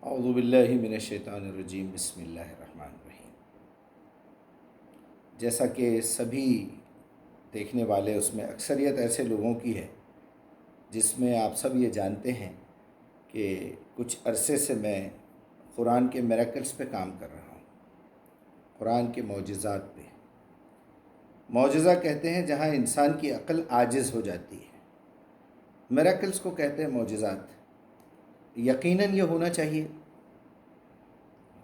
اعوذ باللہ من الشیطان الرجیم، بسم اللہ الرحمن الرحیم۔ جیسا کہ سبھی دیکھنے والے اس میں اکثریت ایسے لوگوں کی ہے جس میں آپ سب یہ جانتے ہیں کہ کچھ عرصے سے میں قرآن کے میریکلز پہ کام کر رہا ہوں، قرآن کے معجزات پہ۔ معجزہ کہتے ہیں جہاں انسان کی عقل عاجز ہو جاتی ہے، میریکلز کو کہتے ہیں معجزات۔ یقیناً یہ ہونا چاہیے،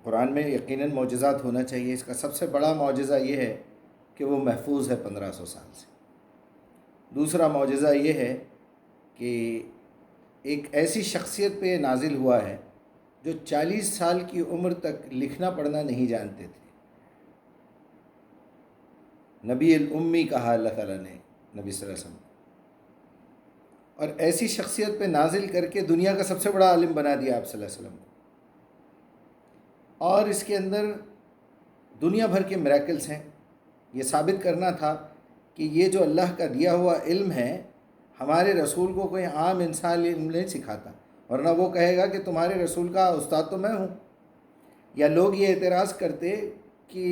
قرآن میں یقیناً معجزات ہونا چاہیے۔ اس کا سب سے بڑا معجزہ یہ ہے کہ وہ محفوظ ہے 1500 سال سے۔ دوسرا معجزہ یہ ہے کہ ایک ایسی شخصیت پہ نازل ہوا ہے جو 40 سال کی عمر تک لکھنا پڑھنا نہیں جانتے تھے۔ نبی الامی کہا اللہ تعالیٰ نے نبی صلی اللہ علیہ وسلم، اور ایسی شخصیت پہ نازل کر کے دنیا کا سب سے بڑا عالم بنا دیا آپ صلی اللہ علیہ وسلم کو۔ اور اس کے اندر دنیا بھر کے میریکلز ہیں۔ یہ ثابت کرنا تھا کہ یہ جو اللہ کا دیا ہوا علم ہے، ہمارے رسول کو کوئی عام انسان علم نہیں سکھاتا، ورنہ وہ کہے گا کہ تمہارے رسول کا استاد تو میں ہوں۔ یا لوگ یہ اعتراض کرتے کہ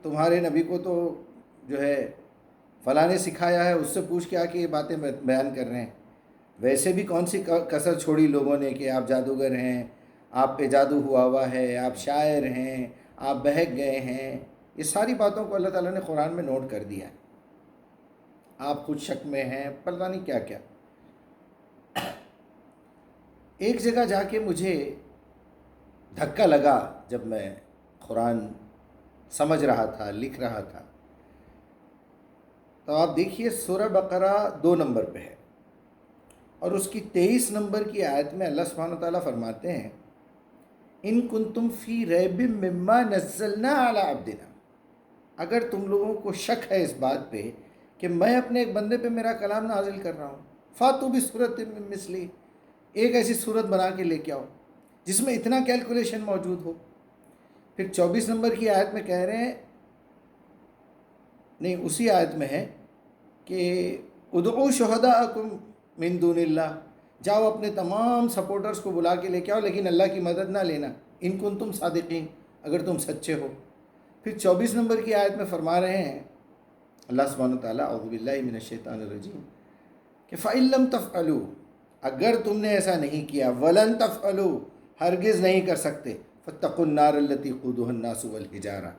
تمہارے نبی کو تو جو ہے فلاں نے سکھایا ہے، اس سے پوچھ کے آ کے یہ باتیں بیان کر رہے ہیں۔ ویسے بھی کون سی کسر چھوڑی لوگوں نے کہ آپ جادوگر ہیں، آپ پہ جادو ہوا ہے، آپ شاعر ہیں، آپ بہک گئے ہیں۔ یہ ساری باتوں کو اللہ تعالیٰ نے قرآن میں نوٹ کر دیا ہے۔ آپ خود شک میں ہیں، پتہ نہیں کیا کیا۔ ایک جگہ جا کے مجھے دھکا لگا جب میں قرآن سمجھ رہا تھا، لکھ رہا تھا، تو آپ دیکھیے سورہ بقرہ 2 نمبر پہ ہے، اور اس کی 23 نمبر کی آیت میں اللہ سبحانہ وتعالیٰ فرماتے ہیں ان کنتم فی ریب مما نزلنا علی عبدنا، اگر تم لوگوں کو شک ہے اس بات پہ کہ میں اپنے ایک بندے پہ میرا کلام نازل کر رہا ہوں، فاتو بسورۃ من مثلی، ایک ایسی صورت بنا کے لے کے آؤ جس میں اتنا کیلکولیشن موجود ہو۔ پھر 24 نمبر کی آیت میں کہہ رہے ہیں، نہیں اسی آیت میں ہے کہ ادعوا شہداءکم من دون اللہ، جاؤ اپنے تمام سپورٹرز کو بلا کے لے کے آؤ، لیکن اللہ کی مدد نہ لینا، ان کنتم صادقین، اگر تم سچے ہو۔ پھر 24 نمبر کی آیت میں فرما رہے ہیں اللہ سبحانہ وتعالیٰ، اعوذ باللہ من الشیطان الرجیم، کہ فَإِن لَمْ تَفْعَلُوا، اگر تم نے ایسا نہیں کیا، وَلَن تَفْعَلُوا، ہرگز نہیں کر سکتے، فَاتَّقُوا النَّارَ الَّتِي قُودُهَا النَّاسُ وَالْحِجَارَةُ،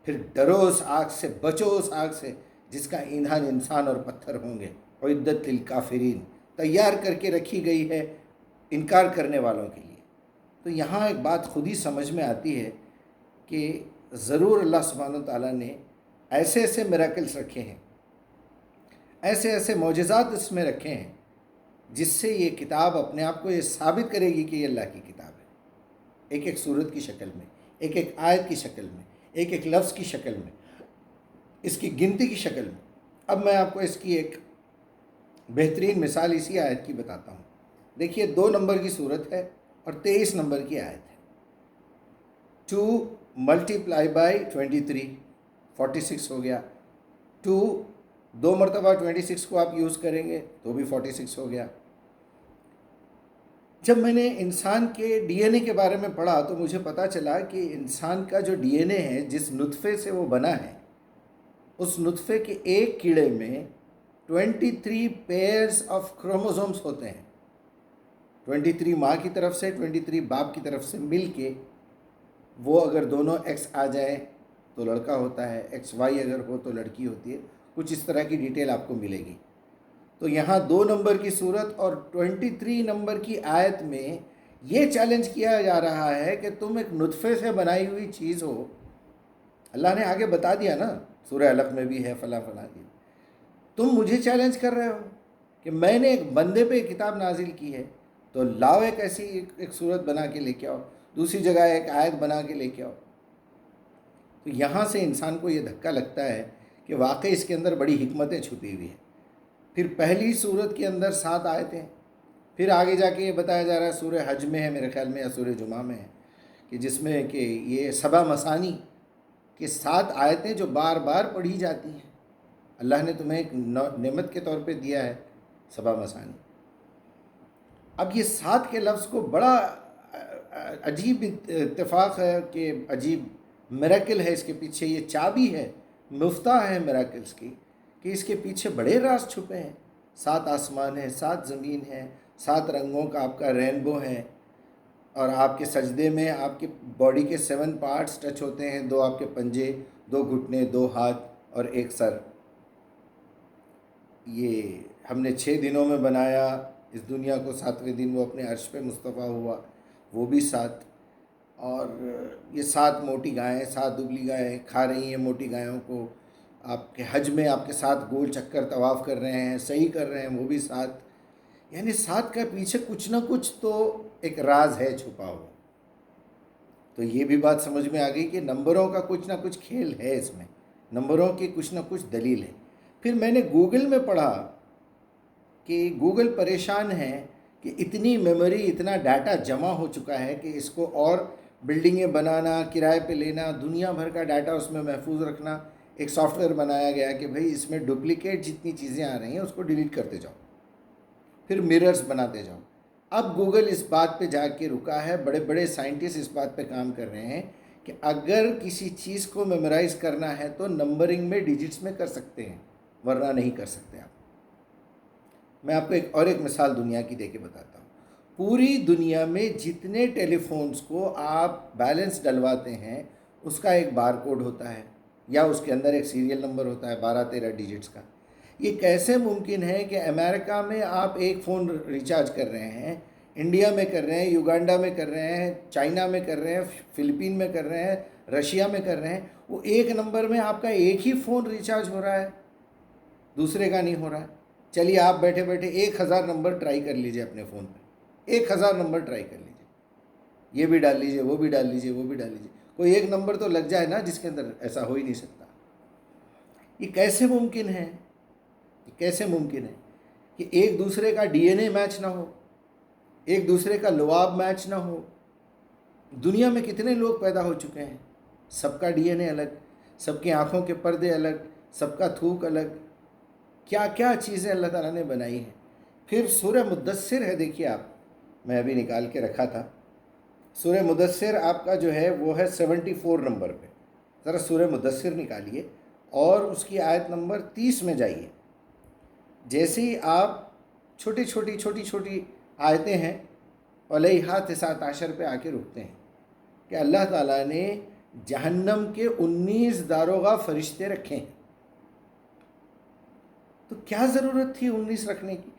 پھر ڈرو اس آگ سے، بچو اس آگ سے جس کا ایندھن انسان اور پتھر ہوں گے، اعدت للکافرین، تیار کر کے رکھی گئی ہے انکار کرنے والوں کے لیے۔ تو یہاں ایک بات خود ہی سمجھ میں آتی ہے کہ ضرور اللہ سبحانہ وتعالیٰ نے ایسے ایسے میریکلز رکھے ہیں، ایسے ایسے معجزات اس میں رکھے ہیں جس سے یہ کتاب اپنے آپ کو یہ ثابت کرے گی کہ یہ اللہ کی کتاب ہے، ایک ایک صورت کی شکل میں، ایک ایک آیت کی شکل میں، ایک ایک لفظ کی شکل میں، اس کی گنتی کی شکل میں۔ اب میں آپ کو اس کی ایک بہترین مثال اسی آیت کی بتاتا ہوں۔ دیکھیے 2 نمبر کی صورت ہے اور 23 نمبر کی آیت ہے۔ 2 ملٹیپلائی بائی 23، 46 ہو گیا۔ 2 مرتبہ 26 کو آپ یوز کریں گے تو بھی 46 ہو گیا۔ جب میں نے انسان کے ڈی این اے کے بارے میں پڑھا تو مجھے پتہ چلا کہ انسان کا جو ڈی این اے ہے، جس نطفے سے وہ بنا ہے، اس نطفے کے ایک کیڑے میں 23 پیئرز آف کروموزومز ہوتے ہیں۔ 23 ماں کی طرف سے، 23 باپ کی طرف سے مل کے، وہ اگر دونوں ایکس آ جائیں تو لڑکا ہوتا ہے، ایکس وائی اگر ہو تو لڑکی ہوتی ہے۔ کچھ اس طرح کی ڈیٹیل آپ کو ملے گی۔ تو یہاں 2 نمبر کی صورت اور 23 نمبر کی آیت میں یہ چیلنج کیا جا رہا ہے کہ تم ایک نطفے سے بنائی ہوئی چیز ہو۔ اللہ نے آگے بتا دیا نا، سورہ علق میں بھی ہے فلاں فلاں کی، تم مجھے چیلنج کر رہے ہو کہ میں نے ایک بندے پہ کتاب نازل کی ہے، تو لاؤ ایک ایسی ایک صورت بنا کے لے کے آؤ، دوسری جگہ ایک آیت بنا کے لے کے آؤ۔ تو یہاں سے انسان کو یہ دھکا لگتا ہے کہ واقعی اس کے اندر بڑی حکمتیں چھپی ہوئی ہیں۔ پھر پہلی صورت کے اندر 7 آیتیں، پھر آگے جا کے یہ بتایا جا رہا ہے، سورہ حج میں ہے میرے خیال میں یا سورہ جمعہ میں ہے، کہ جس میں کہ یہ 7 مثانی کہ 7 آیتیں جو بار بار پڑھی جاتی ہیں، اللہ نے تمہیں ایک نعمت کے طور پہ دیا ہے 7 مثانی۔ اب یہ 7 کے لفظ کو بڑا عجیب اتفاق ہے کہ عجیب میریکل ہے اس کے پیچھے، یہ چابی ہے، مفتاح ہے میریکلس کی، کہ اس کے پیچھے بڑے راز چھپے ہیں۔ 7 آسمان ہے، 7 زمین ہے، 7 رنگوں کا آپ کا رینبو ہے، اور آپ کے سجدے میں آپ کی باڈی کے 7 پارٹس ٹچ ہوتے ہیں، 2 آپ کے پنجے، 2 گھٹنے، 2 ہاتھ اور 1 سر۔ یہ ہم نے 6 دنوں میں بنایا اس دنیا کو، 7ویں دن وہ اپنے عرش پہ مصطفیٰ ہوا، وہ بھی 7۔ اور یہ 7 موٹی گائیں، 7 دبلی گائیں کھا رہی ہیں موٹی گایوں کو، آپ کے حج میں آپ کے ساتھ گول چکر طواف کر رہے ہیں، صحیح کر رہے ہیں، وہ بھی 7۔ یعنی 7 کے پیچھے کچھ نہ کچھ تو ایک راز ہے چھپا ہوا۔ تو یہ بھی بات سمجھ میں آ گئی کہ نمبروں کا کچھ نہ کچھ کھیل ہے اس میں، نمبروں کی کچھ نہ کچھ دلیل ہے۔ پھر میں نے گوگل میں پڑھا کہ گوگل پریشان ہے کہ اتنی میموری، اتنا ڈاٹا جمع ہو چکا ہے کہ اس کو اور بلڈنگیں بنانا، کرائے پہ لینا، دنیا بھر کا ڈاٹا اس میں محفوظ رکھنا، ایک سافٹ ویئر بنایا گیا کہ بھئی اس میں ڈپلیکیٹ جتنی چیزیں آ رہی ہیں اس کو ڈیلیٹ کرتے جاؤ، پھر مررز بناتے جاؤ۔ اب گوگل اس بات پہ جا کے رکا ہے، بڑے بڑے سائنٹسٹ اس بات پہ کام کر رہے ہیں کہ اگر کسی چیز کو میمورائز کرنا ہے تو نمبرنگ میں ڈیجٹس میں کر سکتے ہیں، ورنہ نہیں کر سکتے آپ۔ میں آپ کو ایک مثال دنیا کی دے کے بتاتا ہوں۔ پوری دنیا میں جتنے ٹیلی فونز کو آپ بیلنس ڈلواتے ہیں اس کا ایک بار کوڈ ہوتا ہے، یا اس کے اندر ایک سیریل نمبر ہوتا ہے 12-13 ڈیجٹس کا۔ یہ کیسے ممکن ہے کہ امریکہ میں آپ ایک فون ریچارج کر رہے ہیں، انڈیا میں کر رہے ہیں، یوگانڈا میں کر رہے ہیں، چائنا میں کر رہے ہیں، فلپین میں کر رہے ہیں، رشیا میں کر رہے ہیں، وہ ایک نمبر میں آپ کا ایک ہی فون ریچارج ہو رہا ہے، دوسرے کا نہیں ہو رہا ہے؟ چلیے آپ بیٹھے بیٹھے 1000 نمبر ٹرائی کر لیجئے اپنے فون پہ، 1000 نمبر ٹرائی کر لیجئے، یہ بھی ڈال لیجئے، وہ بھی ڈال لیجئے، وہ بھی ڈال لیجئے، کوئی ایک نمبر تو لگ جائے نا جس کے اندر ایسا ہو ہی نہیں سکتا۔ یہ کیسے ممکن ہے؟ یہ کیسے ممکن ہے کہ ایک دوسرے کا ڈی این اے میچ نہ ہو، ایک دوسرے کا لعاب میچ نہ ہو؟ دنیا میں کتنے لوگ پیدا ہو چکے ہیں، سب کا ڈی این اے الگ، سب کی آنکھوں کے پردے الگ، سب کا تھوک الگ، کیا کیا چیزیں اللہ تعالیٰ نے بنائی ہیں۔ پھر سورہ مدثر ہے، دیکھیے آپ، میں ابھی نکال کے رکھا تھا، سورہ مدثر آپ کا جو ہے وہ ہے 74 نمبر پہ۔ ذرا سورہ مدثر نکالیے اور اس کی آیت نمبر 30 میں جائیے۔ جیسے ہی آپ چھوٹی چھوٹی آیتیں ہیں، علیہا 19 پہ آ کے رکتے ہیں کہ اللہ تعالیٰ نے جہنم کے 19 داروغہ فرشتے رکھے ہیں۔ تو کیا ضرورت تھی 19 رکھنے کی؟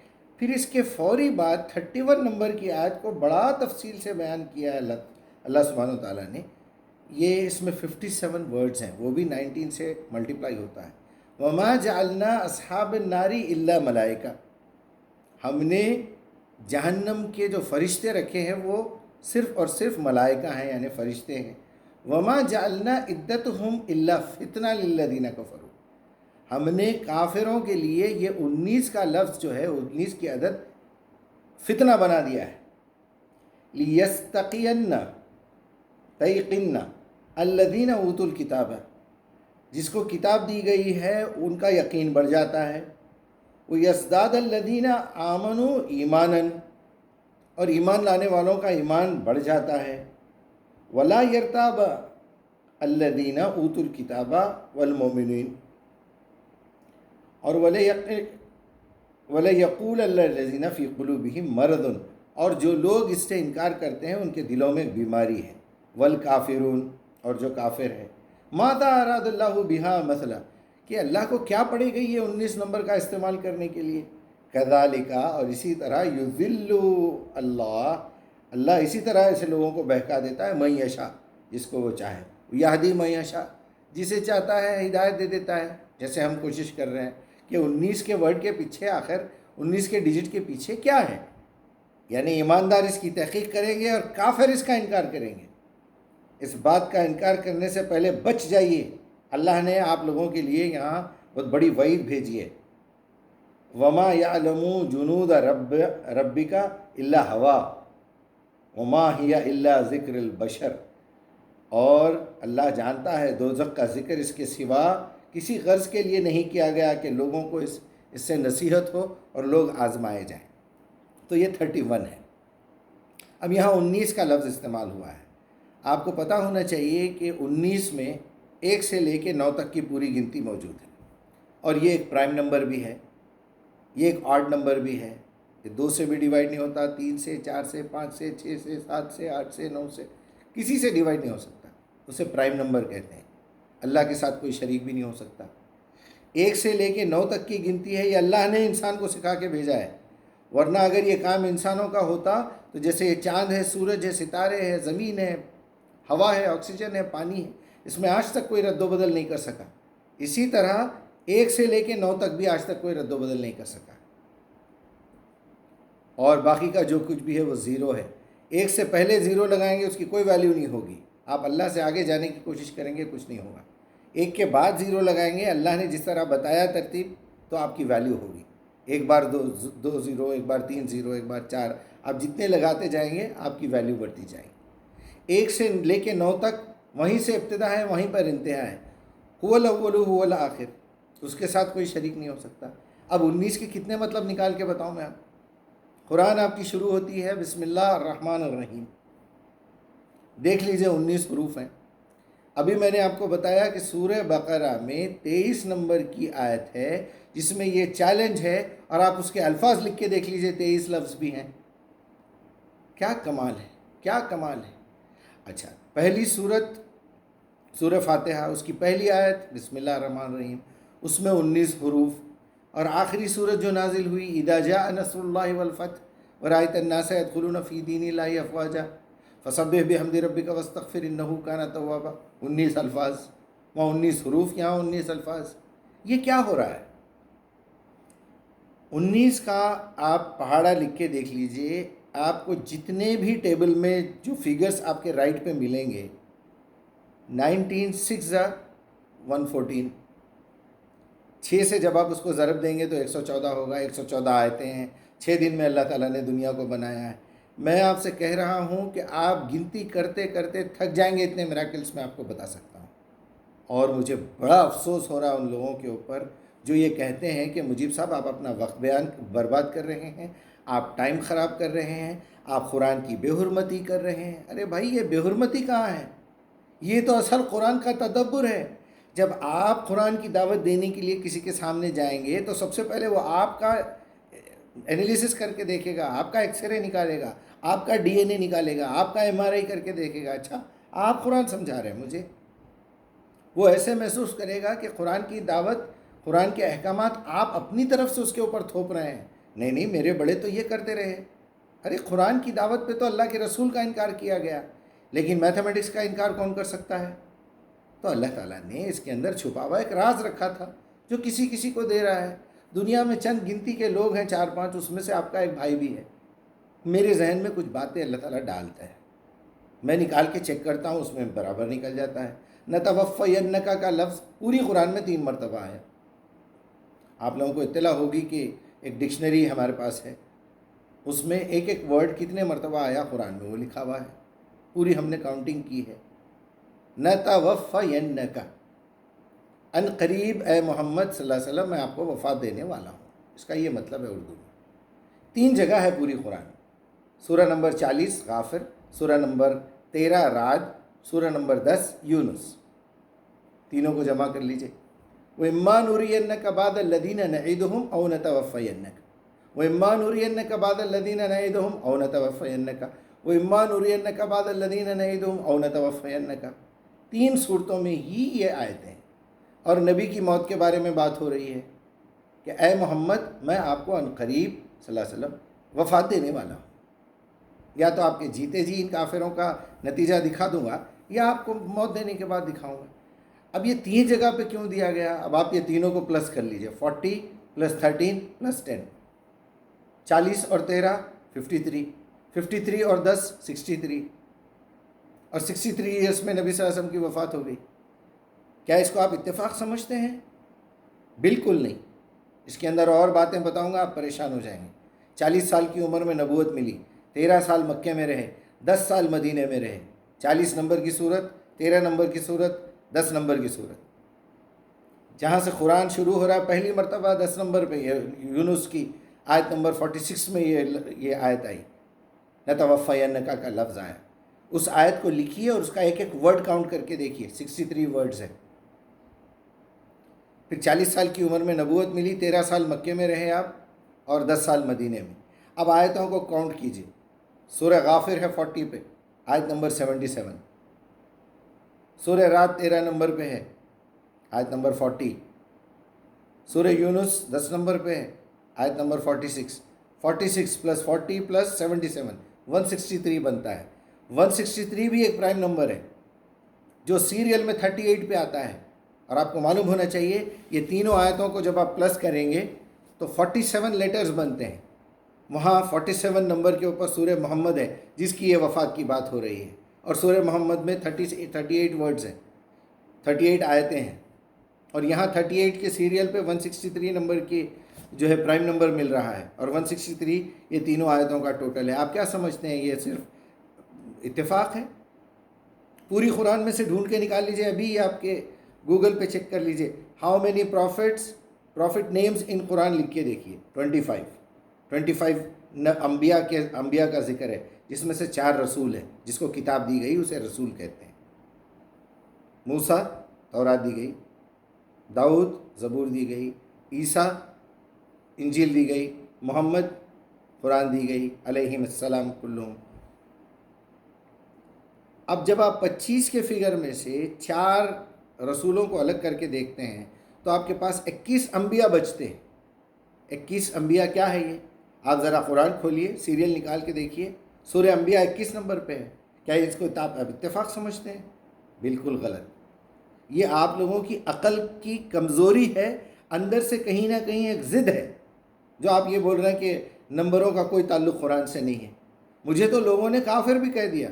پھر اس کے فوری بعد 31 نمبر کی آیت کو بڑا تفصیل سے بیان کیا ہے اللہ سبحانہ و تعالیٰ نے۔ یہ اس میں 57 ورڈز ہیں، وہ بھی 19 سے ملٹیپلائی ہوتا ہے۔ وَمَا جَعَلْنَا أَصْحَابَ النَّارِ إِلَّا مَلَائِكَةً، ہم نے جہنم کے جو فرشتے رکھے ہیں وہ صرف اور صرف ملائکہ ہیں، یعنی فرشتے ہیں۔ وَمَا جَعَلْنَا عِدَّتُهُمْ إِلَّا فِتْنَةً لِلَّذِينَ كَفَرُوا، ہم نے کافروں کے لیے یہ 19 کا لفظ جو ہے، 19 کی عدد فتنہ بنا دیا ہے۔ لِيَسْتَقِيَنَّ تَيْقِنَّ الَّذِينَ أُوتُوا الْكِتَابَ، جس کو کتاب دی گئی ہے ان کا یقین بڑھ جاتا ہے۔ وَيَزْدَادَ الَّذِينَ آمَنُوا إِيمَانًا، اور ایمان لانے والوں کا ایمان بڑھ جاتا ہے۔ وَلَا يَرْتَابَ الَّذِينَ أُوتُوا الْكِتَابَ وَالْمُؤْمِنِينَ، اور وَلَيَقُولَ الَّذِينَ فِي قُلُوبِهِم مَرَضٌ، اور جو لوگ اس سے انکار کرتے ہیں ان کے دلوں میں بیماری ہے۔ وَالْكَافِرُونَ، اور جو کافر ہے۔ مَاذَا أَرَادَ اللَّهُ بِهَا مَثْلًا، کہ اللہ کو کیا پڑے گئی یہ 19 نمبر کا استعمال کرنے کے لیے؟ كَذَلِكَ، اور اسی طرح يُذِلُّ اللہ اسی طرح ایسے لوگوں کو بہکا دیتا ہے، مَن یشاء، جس کو وہ چاہے، یہدی مَن یشاء، جسے چاہتا ہے ہدایت دے دیتا ہے۔ جیسے ہم کوشش کر رہے ہیں کہ 19 کے ورڈ کے پیچھے، آخر 19 کے ڈیجٹ کے پیچھے کیا ہے، یعنی ایماندار اس کی تحقیق کریں گے اور کافر اس کا انکار کریں گے۔ اس بات کا انکار کرنے سے پہلے بچ جائیے، اللہ نے آپ لوگوں کے لیے یہاں بہت بڑی وعید بھیجی ہے۔ وَمَا يَعْلَمُ جُنُودَ رَبِّكَ إِلَّا هُوَ وَمَا هِيَ إِلَّا ذِكْرُ الْبَشَرِ، اور اللہ جانتا ہے دوزخ کا ذکر اس کے سوا کسی غرض کے لیے نہیں کیا گیا کہ لوگوں کو اس سے نصیحت ہو اور لوگ آزمائے جائیں۔ تو یہ 31 ہے۔ اب یہاں 19 کا لفظ استعمال ہوا ہے. آپ کو پتہ ہونا چاہیے کہ 19 میں 1 سے لے کے 9 تک کی پوری گنتی موجود ہے، اور یہ ایک پرائم نمبر بھی ہے، یہ ایک آڈ نمبر بھی ہے. یہ 2 سے بھی ڈیوائڈ نہیں ہوتا، 3 سے، 4 سے، 5 سے، 6 سے، 7 سے، 8 سے، 9 سے، کسی سے ڈیوائڈ نہیں ہو سکتا. اسے پرائم نمبر کہتے ہیں. اللہ کے ساتھ کوئی شریک بھی نہیں ہو سکتا. 1 سے لے کے 9 تک کی گنتی ہے، یہ اللہ نے انسان کو سکھا کے بھیجا ہے. ورنہ اگر یہ کام انسانوں کا ہوتا تو جیسے یہ چاند ہے، سورج ہے، ستارے ہے، زمین ہے، ہوا ہے، آکسیجن ہے، پانی ہے، اس میں آج تک کوئی رد و بدل نہیں کر سکا. اسی طرح 1 سے لے کے 9 تک بھی آج تک کوئی رد و بدل نہیں کر سکا. اور باقی کا جو کچھ بھی ہے وہ زیرو ہے. 1 سے پہلے زیرو لگائیں گے اس کی کوئی ویلیو نہیں ہوگی. آپ اللہ سے آگے جانے کی کوشش کریں گے، کچھ نہیں ہوگا. 1 کے بعد زیرو لگائیں گے، اللہ نے جس طرح بتایا ترتیب، تو آپ کی ویلیو ہوگی. ایک بار دو زیرو، ایک بار 3 زیرو، ایک بار 4، آپ جتنے لگاتے جائیں گے آپ کی ویلیو بڑھتی جائے گی. 1 سے لے کے 9 تک وہیں سے ابتدا ہے، وہیں پر انتہا ہے. هو الاول هو الآخر، اس کے ساتھ کوئی شریک نہیں ہو سکتا. اب 19 کے کتنے مطلب نکال کے بتاؤں میں آپ. قرآن آپ کی شروع ہوتی ہے بسم اللہ الرحمن الرحیم. دیکھ لیجئے 19 حروف ہیں. ابھی میں نے آپ کو بتایا کہ سورہ بقرہ میں 23 نمبر کی آیت ہے جس میں یہ چیلنج ہے، اور آپ اس کے الفاظ لکھ کے دیکھ لیجئے 23 لفظ بھی ہیں. کیا کمال ہے، کیا کمال ہے. اچھا، پہلی سورت سورہ فاتحہ، اس کی پہلی آیت بسم اللہ الرحمن الرحیم، اس میں 19 حروف. اور آخری سورت جو نازل ہوئی اذا جاء نصر اللہ والفتح ورأیت الناس يدخلون فی دین اللہ افواجا فسبح بحمد ربک واستغفر انہ کان توابا. 19 الفاظ، وہاں 19 حروف، یہاں 19 الفاظ. یہ کیا ہو رہا ہے؟ 19 کا آپ پہاڑا لکھ کے دیکھ لیجئے. آپ کو جتنے بھی ٹیبل میں جو فگرز آپ کے رائٹ پہ ملیں گے، 19 6 114، 6 سے جب آپ اس کو ضرب دیں گے تو 114 ہوگا. 114 آیتیں ہیں. 6 دن میں اللہ تعالیٰ نے دنیا کو بنایا ہے. میں آپ سے کہہ رہا ہوں کہ آپ گنتی کرتے کرتے تھک جائیں گے. اتنے میراکلس میں آپ کو بتا سکتا ہوں. اور مجھے بڑا افسوس ہو رہا ہے ان لوگوں کے اوپر جو یہ کہتے ہیں کہ مجیب صاحب آپ اپنا وقت برباد کر رہے ہیں، آپ ٹائم خراب کر رہے ہیں، آپ قرآن کی بے حرمتی کر رہے ہیں. ارے بھائی، یہ بے حرمتی کہاں ہے؟ یہ تو اصل قرآن کا تدبر ہے. جب آپ قرآن کی دعوت دینے کے لیے کسی کے سامنے جائیں گے تو سب سے پہلے وہ آپ کا انالیسس کر کے دیکھے گا، آپ کا ایکس رے نکالے گا، آپ کا ڈی این اے نکالے گا، آپ کا ایم آر آئی کر کے دیکھے گا. اچھا، آپ قرآن سمجھا رہے ہیں مجھے. وہ ایسے محسوس کرے گا کہ قرآن کی دعوت، قرآن کے احکامات آپ اپنی طرف سے اس کے اوپر تھوپ رہے ہیں. نہیں نہیں، میرے بڑے تو یہ کرتے رہے. ارے قرآن کی دعوت پہ تو اللہ کے رسول کا انکار کیا گیا، لیکن میتھمیٹکس کا انکار کون کر سکتا ہے؟ تو اللہ تعالیٰ نے اس کے اندر چھپا ہوا ایک راز رکھا تھا جو کسی کسی کو دے رہا ہے. دنیا میں چند گنتی کے لوگ ہیں، 4 5، اس میں سے آپ کا ایک بھائی بھی ہے. میرے ذہن میں کچھ باتیں اللہ تعالیٰ ڈالتا ہے، میں نکال کے چیک کرتا ہوں، اس میں برابر نکل جاتا ہے. نتوفینک کا لفظ پوری قرآن میں 3 مرتبہ ہے. آپ لوگوں کو اطلاع ہوگی کہ ایک ڈکشنری ہمارے پاس ہے، اس میں ایک ایک ورڈ کتنے مرتبہ آیا قرآن میں وہ لکھا ہوا ہے. پوری ہم نے کاؤنٹنگ کی ہے. نتوفینک، ان قریب اے محمد صلی اللہ علیہ وسلم میں آپ کو وفات دینے والا ہوں. اس کا یہ مطلب ہے اردو میں. 3 جگہ ہے پوری قرآن. سورہ نمبر 40 غافر، سورہ نمبر 13 رعد، سورہ نمبر 10 یونس. تینوں کو جمع کر لیجئے. وَإِمَّا نُرِيَنَّكَ بَعْضَ الَّذِينَ نَعِدُهُمْ أَوْ نَتَوَفَّيَنَّكَ وَإِمَّا نُرِيَنَّكَ بَعْضَ الَّذِينَ نَعِدُهُمْ أَوْ نَتَوَفَّيَنَّكَ وَإِمَّا نُرِيَنَّكَ بَعْضَ الَّذِينَ نَعِدُهُمْ أَوْ نَتَوَفَّيَنَّكَ. 3 صورتوں میں ہی یہ آیتیں ہیں، اور نبی کی موت کے بارے میں بات ہو رہی ہے کہ اے محمد میں آپ کو عنقریب صلی اللہ علیہ وسلم وفات دینے والا ہوں. یا تو آپ کے جیتے جی ان کافروں کا نتیجہ دکھا دوں گا، یا آپ کو موت دینے کے بعد دکھاؤں گا. اب یہ 3 جگہ پہ کیوں دیا گیا؟ اب آپ یہ تینوں کو پلس کر لیجئے. 40 + 13 + 10، 40 اور 13 53، 53 اور 10 63، اور 63 ایئرس میں نبی صلی اللہ علیہ وسلم کی وفات ہو گئی. کیا اس کو آپ اتفاق سمجھتے ہیں؟ بالکل نہیں. اس کے اندر اور باتیں بتاؤں گا، آپ پریشان ہو جائیں گے. 40 سال کی عمر میں نبوت ملی، 13 سال مکے میں رہے، 10 سال مدینے میں رہے. 40 نمبر کی صورت، 13 نمبر کی صورت، 10 نمبر کی صورت. جہاں سے قرآن شروع ہو رہا ہے پہلی مرتبہ 10 نمبر پہ، یہ یونس کی آیت نمبر 46 میں یہ آیت آئی. لَتَوَفَّيَنَّكَ کا لفظ آیا. اس آیت کو لکھیے اور اس کا ایک ایک ورڈ کاؤنٹ کر کے دیکھیے. 63 ورڈز ہیں. پھر 40 سال کی عمر میں نبوت ملی، 13 سال مکے میں رہے آپ اور 10 سال مدینے میں. اب آیتوں کو کاؤنٹ کیجیے. سورہ غافر ہے 40 پہ، آیت نمبر 77. سورہ رات 13 نمبر پہ ہے، آیت نمبر 40. سورہ یونس 10 نمبر پہ ہے، آیت نمبر 46. 46 پلس 40 پلس 77 163 بنتا ہے. 163 بھی ایک پرائم نمبر ہے جو سیریل میں 38 پہ آتا ہے. اور آپ کو معلوم ہونا چاہیے یہ تینوں آیتوں کو جب آپ پلس کریں گے تو 47 لیٹرز بنتے ہیں. وہاں 47 نمبر کے اوپر سورہ محمد ہے جس کی یہ وفات کی بات ہو رہی ہے، اور سورہ محمد میں 38 ورڈز ہیں، 38 آیتیں ہیں. اور یہاں 38 کے سیریل پہ 163 نمبر کی جو ہے پرائم نمبر مل رہا ہے، اور 163 یہ تینوں آیتوں کا ٹوٹل ہے. آپ کیا سمجھتے ہیں یہ صرف اتفاق ہے؟ پوری قرآن میں سے ڈھونڈ کے نکال لیجئے، ابھی آپ کے گوگل پہ چیک کر لیجئے how many prophet names in Quran, لکھ کے دیکھیے. 25 انبیاء کا ذکر ہے، جس میں سے 4 رسول ہیں. جس کو کتاب دی گئی اسے رسول کہتے ہیں. موسیٰ تورات دی گئی، داؤد زبور دی گئی، عیسیٰ انجیل دی گئی، محمد قرآن دی گئی علیہم السلام کلہم. اب جب آپ 25 کے فگر میں سے 4 رسولوں کو الگ کر کے دیکھتے ہیں تو آپ کے پاس 21 انبیاء بچتے ہیں. 21 انبیاء کیا ہے یہ؟ آپ ذرا قرآن کھولیے، سیریل نکال کے دیکھیے. سورہ انبیاء 21 نمبر پہ ہے. کیا اس کو آپ اتفاق سمجھتے ہیں؟ بالکل غلط. یہ آپ لوگوں کی عقل کی کمزوری ہے، اندر سے کہیں نہ کہیں ایک ضد ہے جو آپ یہ بول رہے ہیں کہ نمبروں کا کوئی تعلق قرآن سے نہیں ہے. مجھے تو لوگوں نے کافر بھی کہہ دیا.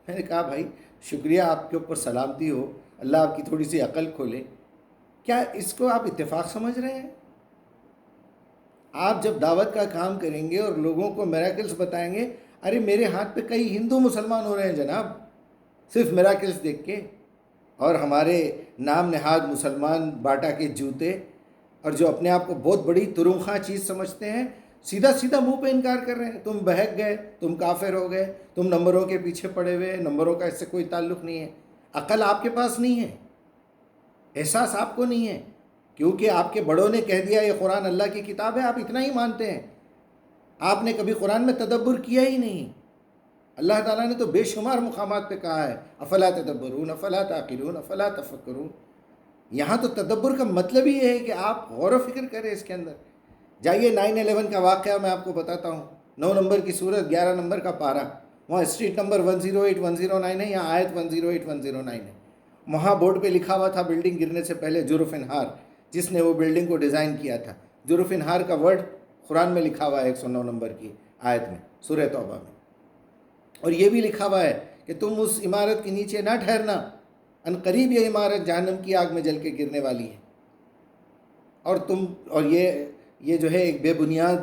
میں نے کہا بھائی شکریہ، آپ کے اوپر سلامتی ہو، اللہ آپ کی تھوڑی سی عقل کھولے. کیا اس کو آپ اتفاق سمجھ رہے ہیں؟ آپ جب دعوت کا کام کریں گے اور لوگوں کو میراکلز بتائیں گے، ارے میرے ہاتھ پہ کئی ہندو مسلمان ہو رہے ہیں جناب صرف میراکلز دیکھ کے، اور ہمارے نام نہاد مسلمان باٹا کے جوتے، اور جو اپنے آپ کو بہت بڑی ترنخواں چیز سمجھتے ہیں، سیدھا سیدھا منہ پہ انکار کر رہے ہیں. تم بہک گئے، تم کافر ہو گئے، تم نمبروں کے پیچھے پڑے ہوئے، نمبروں کا اس سے کوئی تعلق نہیں ہے. عقل آپ کے پاس نہیں ہے، احساس آپ کو نہیں ہے، کیونکہ آپ کے بڑوں نے کہہ دیا یہ قرآن اللہ کی کتاب ہے، آپ اتنا ہی مانتے ہیں. آپ نے کبھی قرآن میں تدبر کیا ہی نہیں. اللہ تعالیٰ نے تو بے شمار مقامات پہ کہا ہے افلا تدبرون افلا تعقلون افلا تفکرون. یہاں تو تدبر کا مطلب ہی یہ ہے کہ آپ غور و فکر کریں اس کے اندر. جائیے 9/11 کا واقعہ میں آپ کو بتاتا ہوں. 9 نمبر کی سورت، 11 نمبر کا پارہ، وہاں اسٹریٹ نمبر 108-109 ہے، یہاں آیت 108-109 ہے. وہاں بورڈ پہ لکھا ہوا تھا بلڈنگ گرنے سے پہلے جرف انہار، جس نے وہ بلڈنگ کو ڈیزائن کیا تھا. جرف انہار کا ورڈ قرآن میں لکھا ہوا ہے 109 نمبر کی آیت میں، سورہ توبہ میں. اور یہ بھی لکھا ہوا ہے کہ تم اس عمارت کے نیچے نہ ٹھہرنا، ان قریب یہ عمارت جہنم کی آگ میں جل کے گرنے والی ہے. اور یہ جو ہے ایک بے بنیاد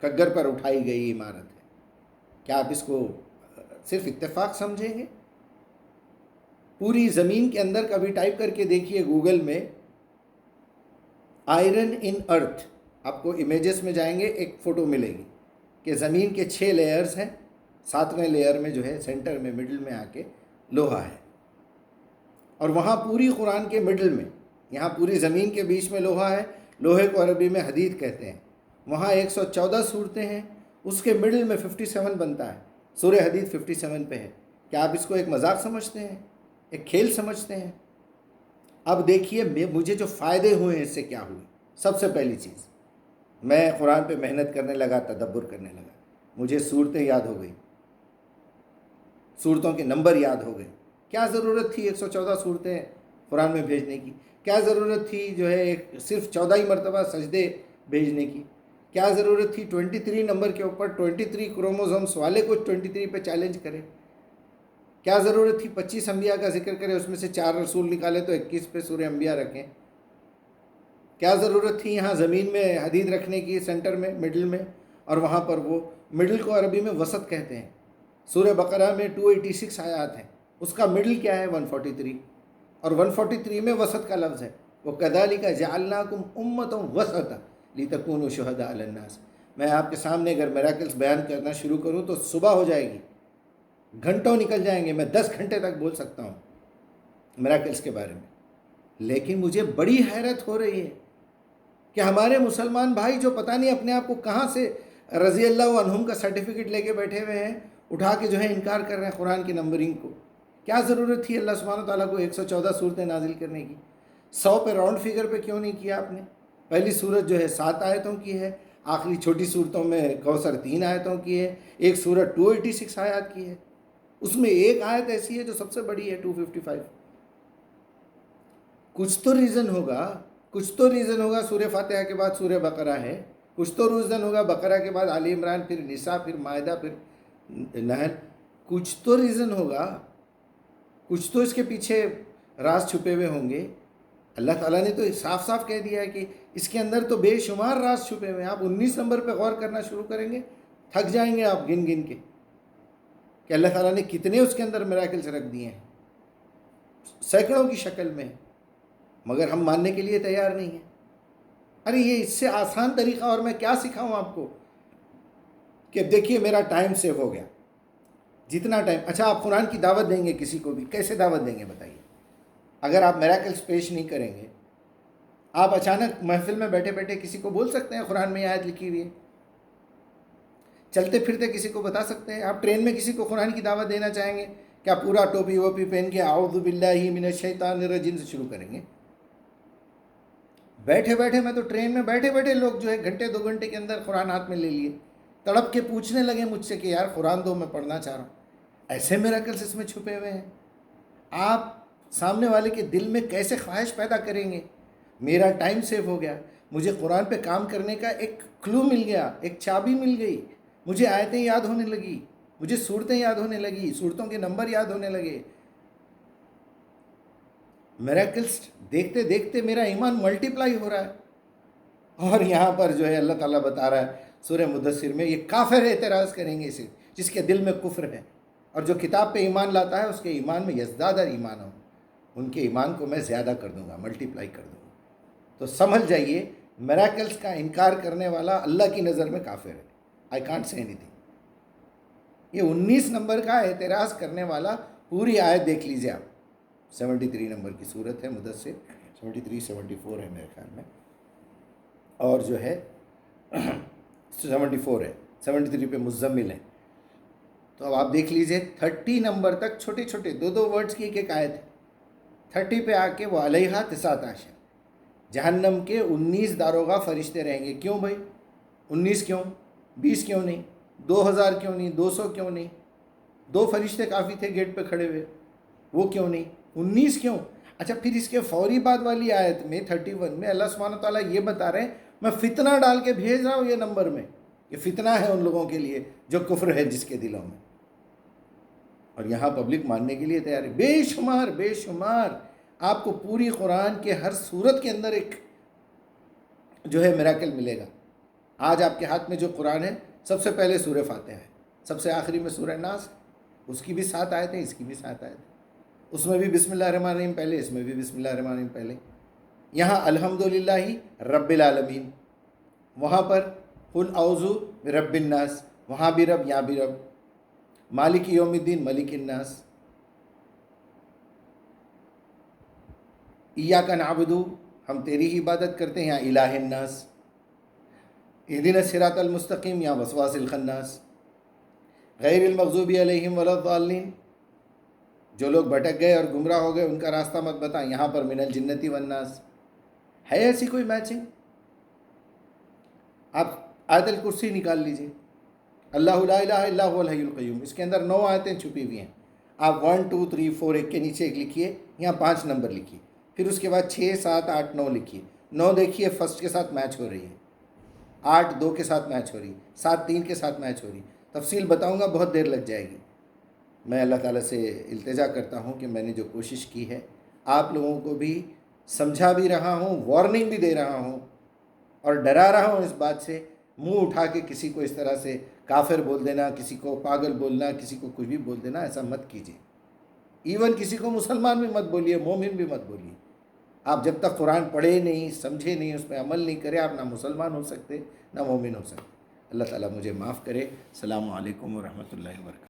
کگر پر اٹھائی گئی عمارت ہے. کیا آپ اس کو صرف اتفاق سمجھیں گے؟ پوری زمین کے اندر کبھی ٹائپ کر کے دیکھیے گوگل میں آئرن ان ارتھ، آپ کو امیجز میں جائیں گے ایک فوٹو ملے گی کہ زمین کے 6 لیئرز ہیں، 7ویں لیئر میں جو ہے سینٹر میں مڈل میں آ کے لوہا ہے. اور وہاں پوری قرآن کے مڈل میں، یہاں پوری زمین کے بیچ میں لوہا ہے. لوہے کو عربی میں حدید کہتے ہیں. وہاں 114 صورتیں ہیں، اس کے مڈل میں 57 بنتا ہے. سورہ حدید 57 پہ ہے. کیا آپ اس کو ایک مذاق سمجھتے ہیں، ایک کھیل سمجھتے ہیں؟ اب دیکھیے مجھے جو فائدے ہوئے اس سے کیا ہوئے. سب سے پہلی چیز، میں قرآن پہ محنت کرنے لگا، تدبر کرنے لگا، مجھے صورتیں یاد ہو گئی، صورتوں کے نمبر یاد ہو گئے. کیا ضرورت تھی 114 صورتیں قرآن میں بھیجنے کی؟ کیا ضرورت تھی جو ہے صرف 14 ہی مرتبہ سجدے بھیجنے کی؟ کیا ضرورت تھی 23 نمبر کے اوپر 23 کروموزومس والے کو 23 پہ چیلنج کرے؟ کیا ضرورت تھی 25 انبیاء کا ذکر کرے، اس میں سے 4 رسول نکالے تو 21 پہ سورہ انبیاء رکھیں؟ کیا ضرورت تھی یہاں زمین میں حدید رکھنے کی سینٹر میں مڈل میں، اور وہاں پر وہ مڈل کو عربی میں وسط کہتے ہیں. سورہ بقرہ میں 286 آیات ہیں، اس کا مڈل کیا ہے 143، اور 143 میں وسط کا لفظ ہے. وَكَذَلِكَ جَعَلْنَاكُمْ أُمَّةً وَسَطًا لِتَكُونُوا شُهَدَاءَ عَلَى النَّاسِ. میں آپ کے سامنے اگر میراکلس بیان کرنا شروع کروں تو صبح ہو جائے گی، گھنٹوں نکل جائیں گے، میں 10 گھنٹے تک بول سکتا ہوں میراکلس کے بارے میں۔ لیکن مجھے بڑی حیرت ہو رہی ہے کہ ہمارے مسلمان بھائی جو پتہ نہیں اپنے آپ کو کہاں سے رضی اللہ عنہم کا سرٹیفکیٹ لے کے بیٹھے ہوئے ہیں، اٹھا کے جو ہے انکار کر رہے ہیں قرآن کی نمبرنگ کو۔ کیا ضرورت تھی اللہ سبحانہ و تعالیٰ کو 114 صورتیں نازل کرنے کی؟ 100 پہ راؤنڈ فگر پہ کیوں نہیں کیا آپ نے؟ پہلی صورت جو ہے 7 آیتوں کی ہے، آخری چھوٹی صورتوں میں کوثر 3 آیتوں کی ہے، ایک صورت 286 آیات کی ہے، اس میں ایک آیت ایسی ہے جو سب سے بڑی ہے 255۔ کچھ تو ریزن ہوگا، کچھ تو ریزن ہوگا۔ سورہ فاتحہ کے بعد سورہ بقرہ ہے، کچھ تو ریزن ہوگا، بقرہ کے بعد آل عمران، پھر نساء، پھر مائدہ، پھر نحل۔ کچھ تو ریزن ہوگا، کچھ تو اس کے پیچھے راز چھپے ہوئے ہوں گے۔ اللہ تعالیٰ نے تو صاف صاف کہہ دیا ہے کہ اس کے اندر تو بے شمار راز چھپے ہوئے ہیں۔ آپ 19 نمبر پہ غور کرنا شروع کریں گے، تھک جائیں گے آپ گن گن کے کہ اللہ تعالیٰ نے کتنے اس کے اندر میراکلز رکھ دیے ہیں، سینکڑوں کی شکل میں، مگر ہم ماننے کے لیے تیار نہیں ہیں۔ ارے یہ اس سے آسان طریقہ اور میں کیا سکھاؤں آپ کو کہ دیکھیے میرا ٹائم سیو ہو گیا، جتنا ٹائم۔ اچھا آپ قرآن کی دعوت دیں گے کسی کو بھی، کیسے دعوت دیں گے بتائیے؟ اگر آپ میراکلز پیش نہیں کریں گے، آپ اچانک محفل میں بیٹھے بیٹھے کسی کو بول سکتے ہیں قرآن میں یہ آیت لکھی ہوئی ہے؟ چلتے پھرتے کسی کو بتا سکتے ہیں؟ آپ ٹرین میں کسی کو قرآن کی دعوت دینا چاہیں گے، کیا پورا ٹوپی ووپی پہن کے اعوذ باللہ من الشیطان الرجیم سے شروع کریں گے؟ بیٹھے بیٹھے، میں تو ٹرین میں بیٹھے بیٹھے لوگ جو ہے گھنٹے 2 گھنٹے کے اندر قرآن ہاتھ میں لے لیے، تڑپ کے پوچھنے لگے مجھ سے کہ یار قرآن دو، میں پڑھنا چاہ رہا ہوں۔ ایسے میراکلز اس میں چھپے ہوئے ہیں۔ آپ سامنے والے کے دل میں کیسے خواہش پیدا کریں گے؟ میرا ٹائم سیو ہو گیا، مجھے قرآن پہ کام کرنے کا ایک کلو مل گیا، ایک چابی مل گئی، مجھے آیتیں یاد ہونے لگی، مجھے صورتیں یاد ہونے لگی، صورتوں کے نمبر یاد ہونے لگے۔ میراکلز دیکھتے دیکھتے میرا ایمان ملٹیپلائی ہو رہا ہے۔ اور یہاں پر جو ہے اللہ تعالیٰ بتا رہا ہے سورہ مدثر میں، یہ کافر اعتراض کریں گے اسے جس کے دل میں کفر ہے، اور جو کتاب پہ ایمان لاتا ہے اس کے ایمان میں یزداد ایمان ہو، ان کے ایمان کو میں زیادہ کر دوں گا، ملٹیپلائی کر دوں گا۔ تو سمجھ جائیے میراکلز کا انکار کرنے والا اللہ کی نظر میں کافر ہے۔ I can't say any thing. یہ 19 نمبر کا اعتراض کرنے والا پوری آیت دیکھ لیجیے آپ، 73 نمبر کی صورت ہے مدثر، 73 74 ہے میرے خیال میں، اور جو ہے 74 ہے، 73 پہ مزمل ہے۔ تو اب آپ دیکھ لیجئے 30 نمبر تک چھوٹے چھوٹے 2 ورڈز کی ایک آیت ہے۔ 30 پہ آ کے وہ علیہا 19 جہنم کے 19 داروغہ فرشتے رہیں گے۔ کیوں بھائی 19 کیوں؟ 20 کیوں نہیں؟ 2000 کیوں نہیں؟ 200 کیوں نہیں؟ 2 فرشتے کافی تھے گیٹ پہ کھڑے ہوئے، وہ کیوں نہیں؟ 19 کیوں؟ اچھا پھر اس کے فوری بعد والی آیت میں 31 میں اللہ سبحانہ تعالیٰ یہ بتا رہے ہیں میں فتنہ ڈال کے بھیج رہا ہوں یہ نمبر میں، یہ فتنہ ہے ان لوگوں کے لیے جو کفر ہے جس کے دلوں میں۔ اور یہاں پبلک ماننے کے لیے تیار ہے۔ بے شمار بے شمار آپ کو پوری قرآن کے ہر صورت کے اندر ایک جو ہے میراکل ملے گا۔ آج آپ کے ہاتھ میں جو قرآن ہے، سب سے پہلے سورہ فاتحہ ہے، سب سے آخری میں سورہ ناس ہے، اس کی بھی 7 آیتیں، اس کی بھی 7 آیتیں، اس میں بھی بسم اللہ الرحمن الرحیم پہلے، اس میں بھی بسم اللہ الرحمن الرحیم پہلے۔ یہاں الحمدللہ رب العالمین، وہاں پر قل اعوذ برب الناس، وہاں بھی رب، یہاں بھی رب، مالک یوم الدین، ملک الناس، ایاک نعبد، ہم تیری ہی عبادت کرتے ہیں، یہاں الہ الناس، اہدنا الصراط المستقیم، یہاں وسواس الخناس، غیر المغضوب علیہم ولا الضالین، جو لوگ بھٹک گئے اور گمراہ ہو گئے ان کا راستہ مت بتائیں، یہاں پر من الجنتی والناس۔ ہے ایسی کوئی میچنگ؟ آپ آیت الکرسی نکال لیجئے، اللہ لا الہ الا هو الحی القیوم، اس کے اندر 9 آیتیں چھپی ہوئی ہیں۔ آپ 1 2 3 4 ایک کے نیچے ایک لکھیے، یہاں 5 نمبر لکھیے، پھر اس کے بعد 6 7 8 9 لکھیے۔ 9 دیکھیے فرسٹ کے ساتھ میچ ہو رہی ہے، 8 2 کے ساتھ میچ ہو رہی ہے، 7 3 کے ساتھ میچ ہو رہی ہے۔ تفصیل بتاؤں گا، بہت دیر لگ جائے گی۔ میں اللہ تعالیٰ سے التجا کرتا ہوں کہ میں نے جو کوشش کی ہے آپ لوگوں کو بھی سمجھا بھی رہا ہوں، وارننگ بھی دے رہا ہوں، اور ڈرا رہا ہوں اس بات سے، منہ اٹھا کے کسی کو اس طرح سے کافر بول دینا، کسی کو پاگل بولنا، کسی کو کچھ بھی بول دینا، ایسا مت کیجیے۔ ایون کسی کو مسلمان بھی مت بولیے، مومن بھی مت بولیے۔ آپ جب تک قرآن پڑھے نہیں، سمجھے نہیں، اس پہ عمل نہیں کرے، آپ نہ مسلمان ہو سکتے نہ مومن ہو سکتے۔ اللہ تعالیٰ مجھے معاف کرے. السلام علیکم ورحمۃ اللہ وبرکاتہ.